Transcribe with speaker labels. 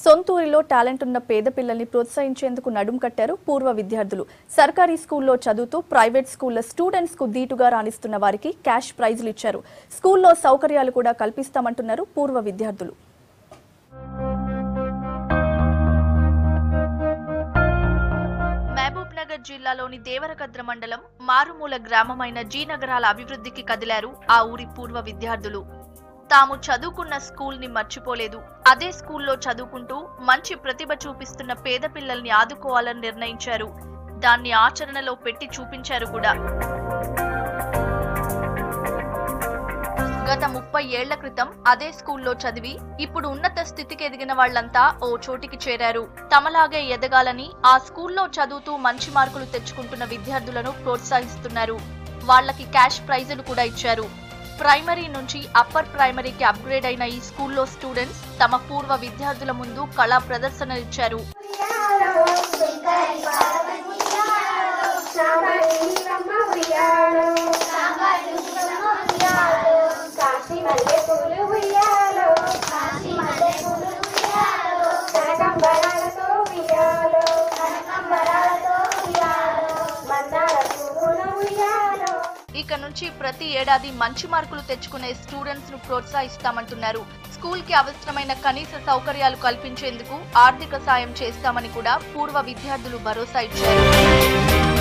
Speaker 1: సొంతూరిలో talent ఉన్న పేద పిల్లల్ని ప్రోత్సహించేందుకు నడుం కట్టారు పూర్వ విద్యార్థులు. సర్కారీ స్కూల్లో చదువుతూ ప్రైవేట్ స్కూళ్ల స్టూడెంట్స్ కు దీటుగా రాణిస్తున్న వారికి క్యాష్ ప్రైజులు ఇచ్చారు. స్కూల్లో సౌకర్యాలు కూడా కల్పిస్తామంటున్నారు పూర్వ విద్యార్థులు. మహబూబ్నగర్ జిల్లాలోని దేవరకద్ర మండలం మారుమూల గ్రామమైన జీనగరాల అభివృద్ధికి కదిలారు ఆ ఊరి పూర్వ విద్యార్థులు. తాము చదువుకున్న స్కూల్ ని మర్చిపోలేదు. అదే స్కూల్లో చదువుకుంటూ మంచి ప్రతిభ చూపిస్తున్న పేద పిల్లల్ని ఆదుకోవాలని నిర్ణయించారు. దాన్ని ఆచరణలో పెట్టి చూపించారు కూడా. గత 30 ఏళ్ల క్రితం అదే స్కూల్లో చదివి ఇప్పుడు ఉన్నత స్థితికి ఎదిగిన వాళ్లంతా ఓ చోటికి చేరారు. తమలాగే ఎదగాలని ఆ స్కూల్లో చదువుతూ మంచి మార్కులు తెచ్చుకుంటున్న విద్యార్థులను ప్రోత్సహిస్తున్నారు. వాళ్లకి క్యాష్ ప్రైజులు కూడా ఇచ్చారు. ప్రైమరీ నుంచి అప్పర్ ప్రైమరీకి అప్గ్రేడ్ అయిన ఈ స్కూల్లో స్టూడెంట్స్ తమ పూర్వ విద్యార్థుల ముందు కళా ప్రదర్శనలు ఇచ్చారు. ఇక నుంచి ప్రతి ఏడాది మంచి మార్కులు తెచ్చుకునే స్టూడెంట్స్ ను ప్రోత్సహిస్తామంటున్నారు. స్కూల్ కి అవసరమైన కనీస సౌకర్యాలు కల్పించేందుకు ఆర్థిక సాయం చేస్తామని కూడా పూర్వ విద్యార్థులు భరోసా ఇచ్చారు.